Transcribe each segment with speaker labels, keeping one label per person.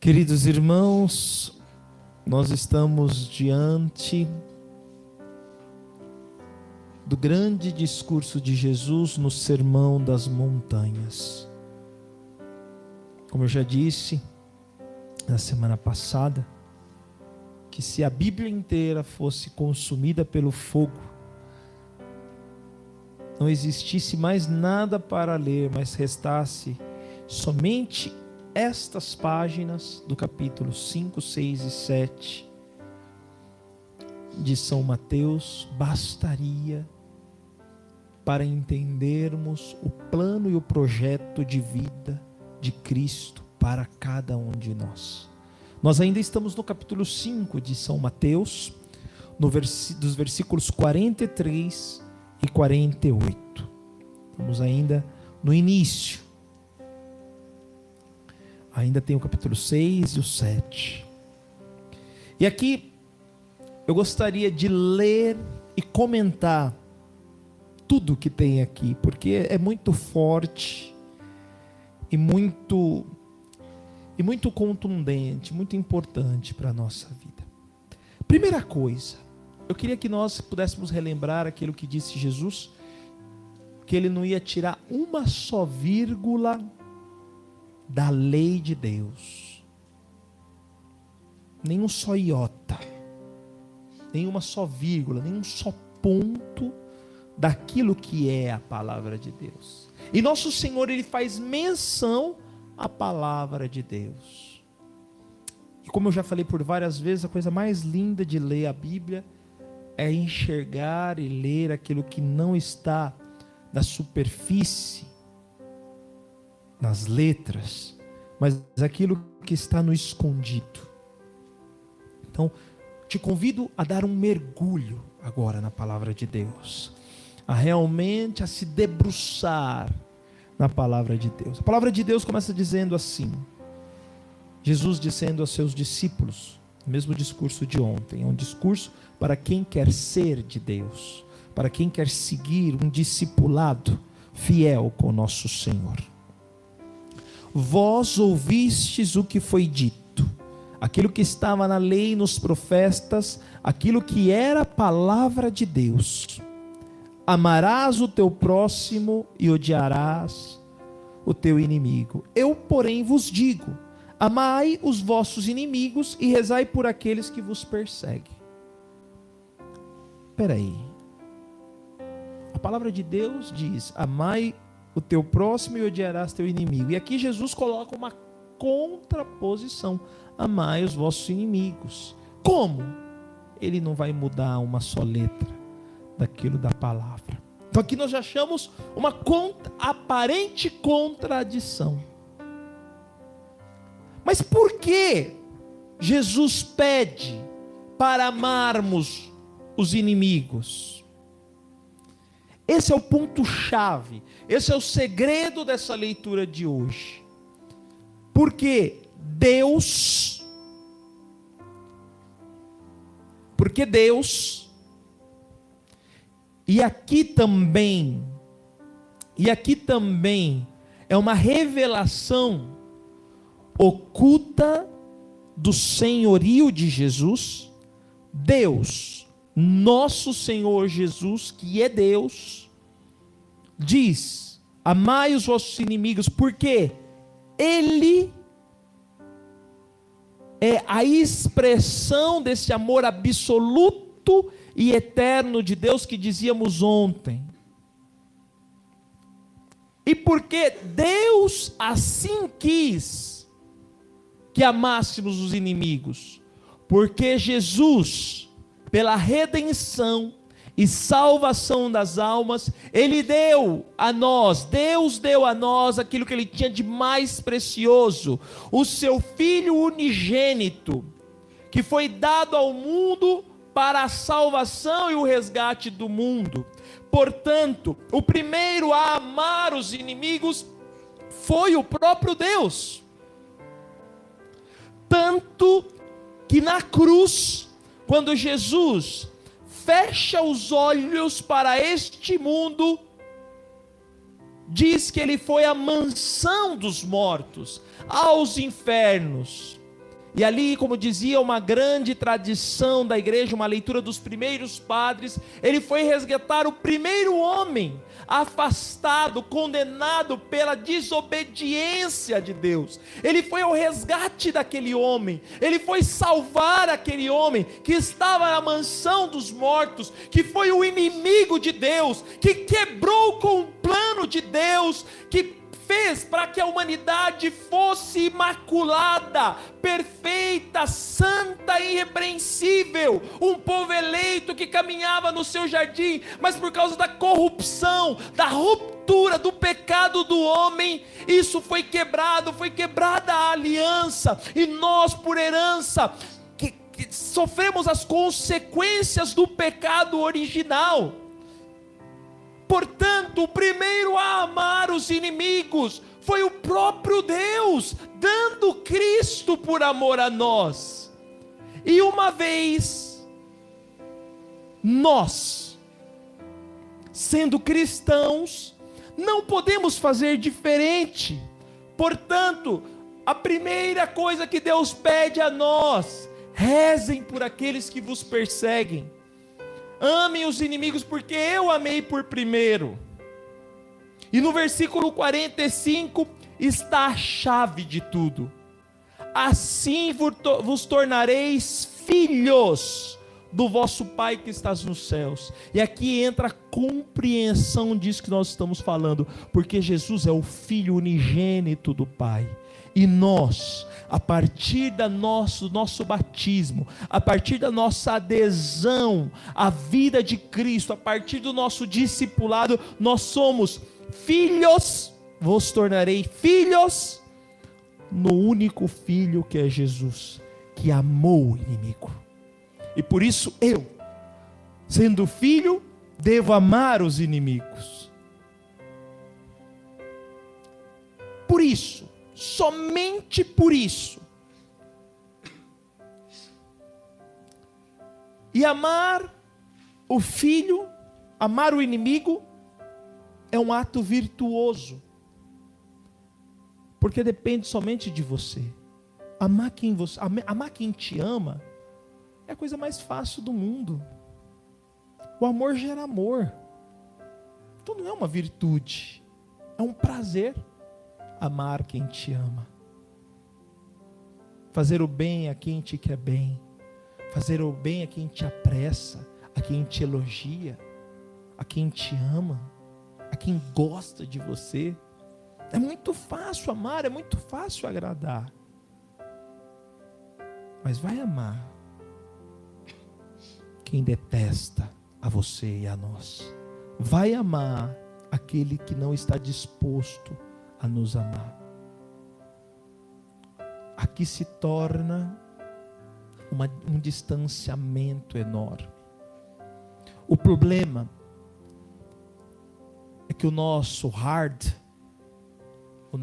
Speaker 1: Queridos irmãos, nós estamos diante do grande discurso de Jesus no Sermão das Montanhas. Como eu já disse na semana passada, que se a Bíblia inteira fosse consumida pelo fogo, não existisse mais nada para ler, mas restasse somente estas páginas do capítulo 5, 6 e 7 de São Mateus, bastaria para entendermos o plano e o projeto de vida de Cristo para cada um de nós. Nós ainda estamos no capítulo 5 de São Mateus, dos versículos 43 e 48. Estamos ainda no início. Ainda tem o capítulo 6 e o 7. E aqui eu gostaria de ler e comentar tudo que tem aqui, porque é muito forte e muito contundente, muito importante para a nossa vida. Primeira coisa, eu queria que nós pudéssemos relembrar aquilo que disse Jesus, que ele não ia tirar uma só vírgula da lei de Deus, nenhum só iota, nenhuma só vírgula, nenhum só ponto daquilo que é a palavra de Deus. E nosso Senhor, ele faz menção à palavra de Deus. E como eu já falei por várias vezes, a coisa mais linda de ler a Bíblia é enxergar e ler aquilo que não está na superfície, nas letras, mas aquilo que está no escondido. Então, te convido a dar um mergulho agora na palavra de Deus, realmente a se debruçar na palavra de Deus. A palavra de Deus começa dizendo assim, Jesus dizendo aos seus discípulos, o mesmo discurso de ontem, é um discurso para quem quer ser de Deus, para quem quer seguir um discipulado fiel com o nosso Senhor. Vós ouvistes o que foi dito, aquilo que estava na lei e nos profetas, aquilo que era a palavra de Deus. Amarás o teu próximo e odiarás o teu inimigo. Eu, porém, vos digo, amai os vossos inimigos e rezai por aqueles que vos perseguem. Espera aí. A palavra de Deus diz, amai o teu próximo e odiarás teu inimigo. E aqui Jesus coloca uma contraposição. Amai os vossos inimigos. Como? Ele não vai mudar uma só letra daquilo da palavra. Então aqui nós já achamos uma aparente contradição. Mas por que Jesus pede para amarmos os inimigos? Esse é o ponto-chave, esse é o segredo dessa leitura de hoje. Porque Deus, e aqui também é uma revelação oculta do senhorio de Jesus. Deus, nosso Senhor Jesus, que é Deus, diz, amai os vossos inimigos, porque Ele é a expressão desse amor absoluto e eterno de Deus que dizíamos ontem. E porque Deus assim quis que amássemos os inimigos, porque Jesus, pela redenção e salvação das almas, Ele deu a nós, Deus deu a nós aquilo que Ele tinha de mais precioso, o seu Filho unigênito, que foi dado ao mundo para a salvação e o resgate do mundo. Portanto, o primeiro a amar os inimigos foi o próprio Deus. Tanto que na cruz, quando Jesus fecha os olhos para este mundo, diz que ele foi à mansão dos mortos, aos infernos, E ali, como dizia uma grande tradição da igreja, uma leitura dos primeiros padres, ele foi resgatar o primeiro homem afastado, condenado pela desobediência de Deus. Ele foi ao resgate daquele homem, ele foi salvar aquele homem que estava na mansão dos mortos, que foi o inimigo de Deus, que quebrou com o plano de Deus, que fez para que a humanidade fosse imaculada, perfeita, santa e irrepreensível, um povo eleito que caminhava no seu jardim, mas por causa da corrupção, da ruptura, do pecado do homem, isso foi quebrado, foi quebrada a aliança, e nós por herança que sofremos as consequências do pecado original. Portanto, o primeiro a amar os inimigos foi o próprio Deus, dando Cristo por amor a nós. E uma vez, nós, sendo cristãos, não podemos fazer diferente. Portanto, a primeira coisa que Deus pede a nós: rezem por aqueles que vos perseguem. Amem os inimigos, porque eu amei por primeiro. E no versículo 45 está a chave de tudo: assim vos tornareis filhos do vosso Pai que estás nos céus. E aqui entra a compreensão disso que nós estamos falando, porque Jesus é o Filho unigênito do Pai. E nós, a partir do nosso batismo, a partir da nossa adesão à vida de Cristo, a partir do nosso discipulado, nós somos filhos, vos tornarei filhos, no único Filho que é Jesus, que amou o inimigo. E por isso eu, sendo filho, devo amar os inimigos. Por isso, somente por isso. E amar o filho, amar o inimigo, é um ato virtuoso, porque depende somente de você. Amar quem te ama é a coisa mais fácil do mundo. O amor gera amor. Então não é uma virtude, é um prazer amar quem te ama, fazer o bem a quem te quer bem, fazer o bem a quem te apressa, a quem te elogia, a quem te ama, a quem gosta de você. É muito fácil amar, é muito fácil agradar. Mas vai amar quem detesta a você e a nós. Vai amar aquele que não está disposto a nos amar. Aqui se torna um distanciamento enorme. O problema é que o nosso o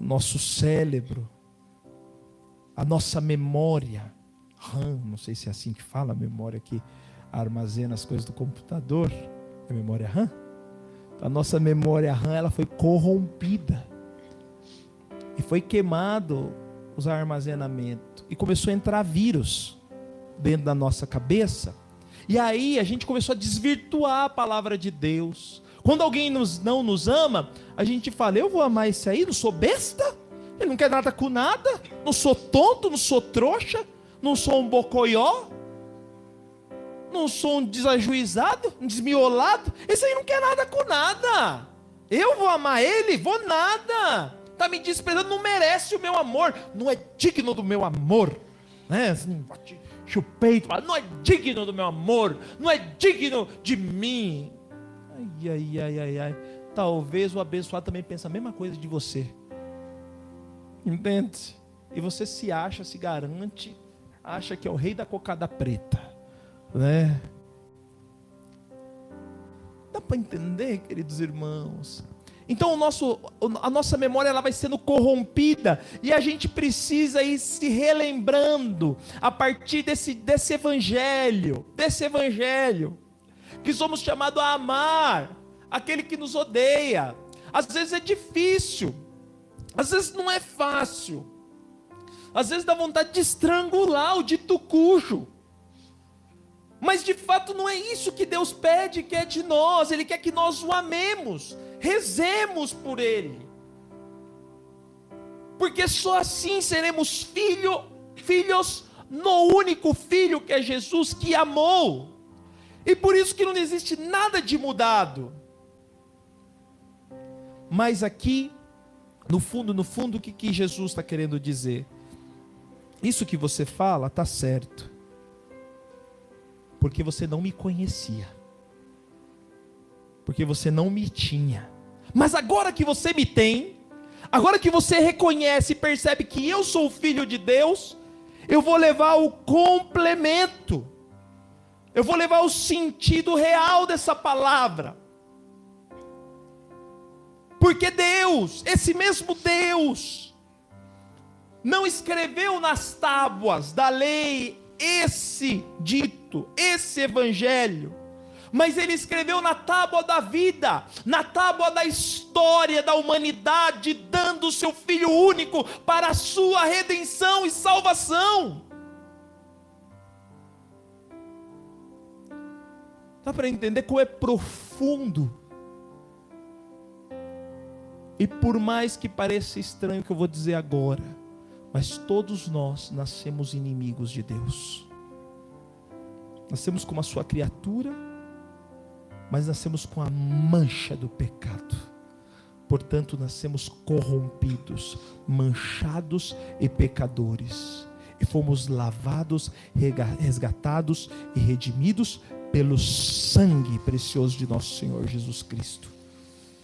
Speaker 1: nosso cérebro, a nossa memória RAM, não sei se é assim que fala, a memória que armazena as coisas do computador, é memória RAM? A nossa memória RAM, ela foi corrompida e foi queimado os armazenamentos e começou a entrar vírus dentro da nossa cabeça. E aí a gente começou a desvirtuar a palavra de Deus. Quando alguém não nos ama, a gente fala: eu vou amar esse aí, não sou besta, ele não quer nada com nada, não sou tonto, não sou trouxa, não sou um bocoió, não sou um desajuizado, um desmiolado, esse aí não quer nada com nada, eu vou amar ele? Vou nada, está me desprezando, não merece o meu amor, não é digno do meu amor, né? Assim, chupei, não é digno do meu amor, não é digno de mim. Ai. Talvez o abençoado também pense a mesma coisa de você, entende? E você se acha, se garante, acha que é o rei da cocada preta, né? Dá para entender, queridos irmãos? Então a nossa memória, ela vai sendo corrompida, e a gente precisa ir se relembrando a partir desse evangelho, que somos chamados a amar aquele que nos odeia. Às vezes é difícil, às vezes não é fácil, Às vezes dá vontade de estrangular o dito cujo. Mas de fato não é isso que Deus pede, quer de nós. Ele quer que nós o amemos, rezemos por Ele. Porque só assim seremos filhos no único Filho que é Jesus, que amou. E por isso que não existe nada de mudado. Mas aqui, no fundo, o que Jesus está querendo dizer? Isso que você fala está certo. Porque você não me conhecia. Porque você não me tinha. Mas agora que você me tem, agora que você reconhece e percebe que eu sou o Filho de Deus, eu vou levar o complemento. Eu vou levar o sentido real dessa palavra. Porque Deus, esse mesmo Deus, não escreveu nas tábuas da lei esse dito, esse evangelho, mas Ele escreveu na tábua da vida, na tábua da história da humanidade, dando o seu Filho único para a sua redenção e salvação. Dá para entender como é profundo? E por mais que pareça estranho o que eu vou dizer agora, mas todos nós nascemos inimigos de Deus. Nascemos como a sua criatura, mas nascemos com a mancha do pecado. Portanto, nascemos corrompidos, manchados e pecadores. E fomos lavados, resgatados e redimidos pelo sangue precioso de nosso Senhor Jesus Cristo.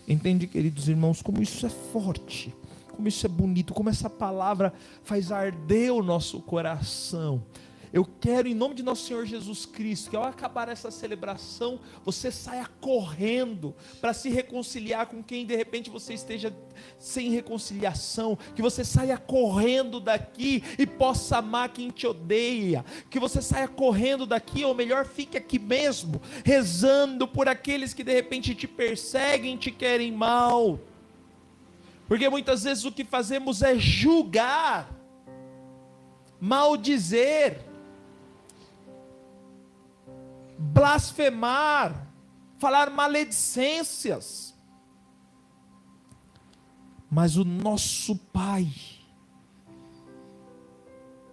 Speaker 1: Entende, queridos irmãos, como isso é forte, como isso é bonito, como essa palavra faz arder o nosso coração. Eu quero, em nome de nosso Senhor Jesus Cristo, que ao acabar essa celebração, você saia correndo para se reconciliar com quem de repente você esteja sem reconciliação, que você saia correndo daqui e possa amar quem te odeia, que você saia correndo daqui, ou melhor, fique aqui mesmo, rezando por aqueles que de repente te perseguem, te querem mal, porque muitas vezes o que fazemos é julgar, maldizer, blasfemar, falar maledicências. Mas o nosso Pai,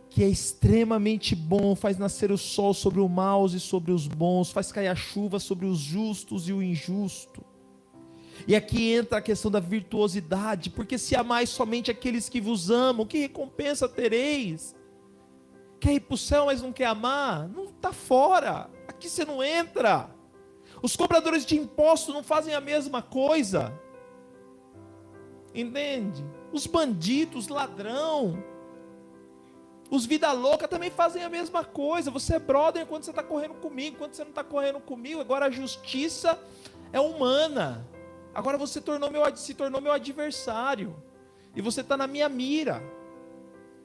Speaker 1: que é extremamente bom, faz nascer o sol sobre os maus e sobre os bons, faz cair a chuva sobre os justos e o injusto. E aqui entra a questão da virtuosidade, porque se amais somente aqueles que vos amam, que recompensa tereis? Quer ir para o céu, mas não quer amar? Não, está fora, aqui você não entra. Os cobradores de impostos não fazem a mesma coisa, entende? Os bandidos, ladrão, os vida louca também fazem a mesma coisa. Você é brother quando você está correndo comigo, quando você não está correndo comigo. Agora a justiça é humana, agora você se tornou meu adversário, e você está na minha mira,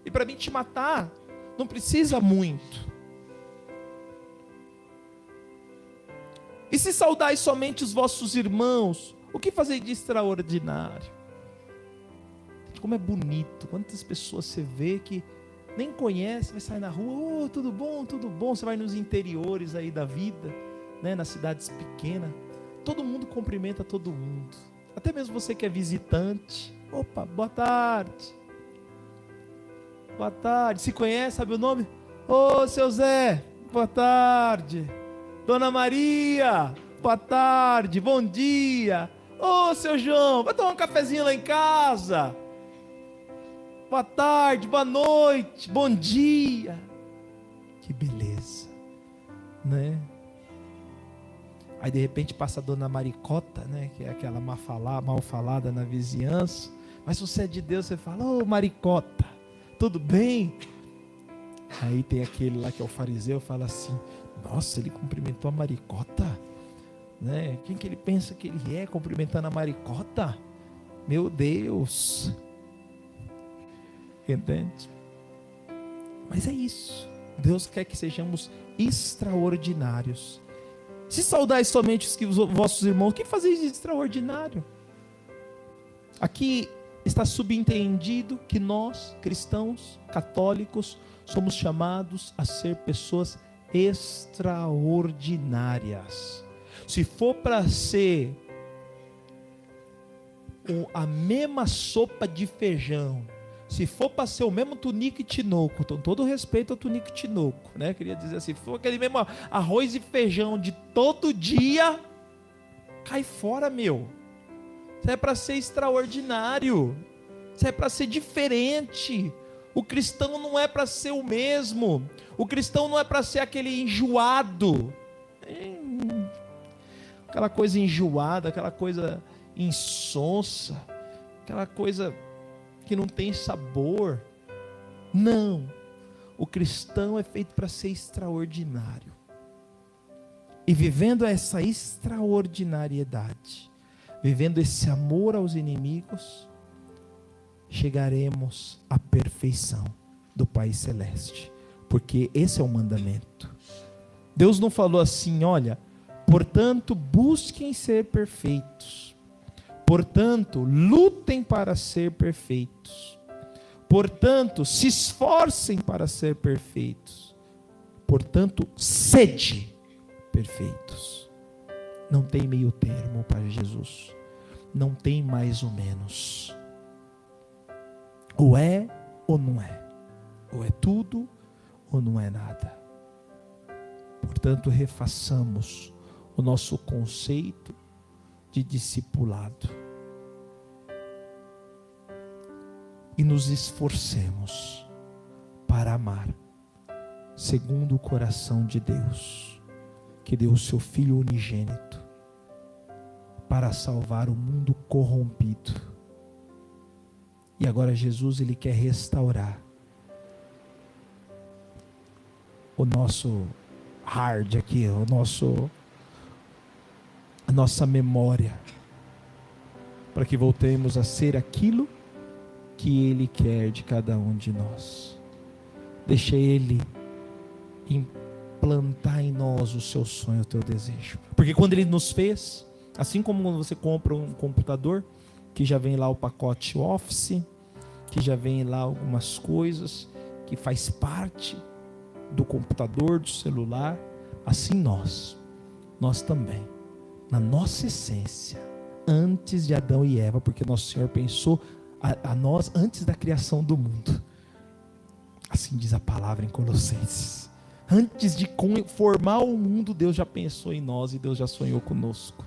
Speaker 1: e para mim te matar não precisa muito. E se saudais somente os vossos irmãos, o que fazei de extraordinário? Como é bonito, quantas pessoas você vê que nem conhece, vai sair na rua, oh, tudo bom, você vai nos interiores aí da vida, né, nas cidades pequenas, todo mundo cumprimenta todo mundo, até mesmo você que é visitante, opa, boa tarde, se conhece, sabe o nome? Ô, seu Zé, boa tarde. Dona Maria, boa tarde, bom dia. Ô, seu João, vai tomar um cafezinho lá em casa. Boa tarde, boa noite, bom dia. Que beleza, né? Aí de repente passa a Dona Maricota, né? Que é aquela mal falada na vizinhança. Mas se você é de Deus, você fala, ô, Maricota, tudo bem? Aí tem aquele lá que é o fariseu, fala assim, nossa, ele cumprimentou a Maricota, né? Quem que ele pensa que ele é, cumprimentando a Maricota? Meu Deus, entende? Mas é isso, Deus quer que sejamos extraordinários. Se saudais somente os vossos irmãos, o que fazeis de extraordinário? Aqui está subentendido que nós, cristãos, católicos, somos chamados a ser pessoas extraordinárias. Se for para ser a mesma sopa de feijão, se for para ser o mesmo Tunico e Tinoco, com todo respeito ao Tunico e Tinoco, né? Queria dizer assim, se for aquele mesmo arroz e feijão de todo dia, cai fora, meu. Isso é para ser extraordinário. Isso é para ser diferente. O cristão não é para ser o mesmo. O cristão não é para ser aquele enjoado. Aquela coisa enjoada, aquela coisa insonsa, aquela coisa que não tem sabor. Não. O cristão é feito para ser extraordinário. E vivendo essa extraordinariedade, vivendo esse amor aos inimigos, chegaremos à perfeição do Pai Celeste. Porque esse é o mandamento. Deus não falou assim, olha, portanto, busquem ser perfeitos. Portanto, lutem para ser perfeitos. Portanto, se esforcem para ser perfeitos. Portanto, sede perfeitos. Não tem meio termo para Jesus. Não tem mais ou menos. Ou é ou não é. Ou é tudo ou não é nada. Portanto, refaçamos o nosso conceito de discipulado e nos esforcemos para amar segundo o coração de Deus, que deu o seu Filho unigênito para salvar o mundo corrompido. E agora Jesus, ele quer restaurar o nosso hard aqui, a nossa memória, para que voltemos a ser aquilo que Ele quer de cada um de nós. Deixa Ele implantar em nós o seu sonho, o teu desejo. Porque quando Ele nos fez, assim como quando você compra um computador, que já vem lá o pacote Office, que já vem lá algumas coisas, que faz parte do computador, do celular, assim nós também, na nossa essência, antes de Adão e Eva, porque nosso Senhor pensou a nós antes da criação do mundo, assim diz a palavra em Colossenses. Antes de formar o mundo, Deus já pensou em nós e Deus já sonhou conosco.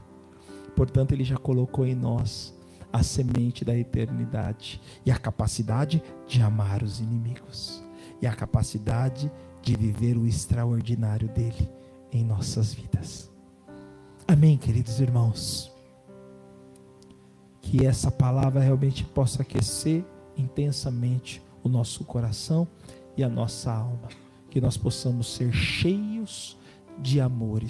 Speaker 1: Portanto, Ele já colocou em nós a semente da eternidade e a capacidade de amar os inimigos e a capacidade de viver o extraordinário dele em nossas vidas. Amém, queridos irmãos? Que essa palavra realmente possa aquecer intensamente o nosso coração e a nossa alma. Que nós possamos ser cheios de amor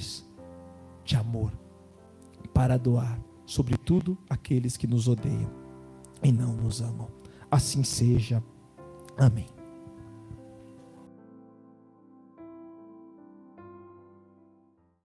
Speaker 1: para doar, sobretudo aqueles que nos odeiam e não nos amam. Assim seja. Amém.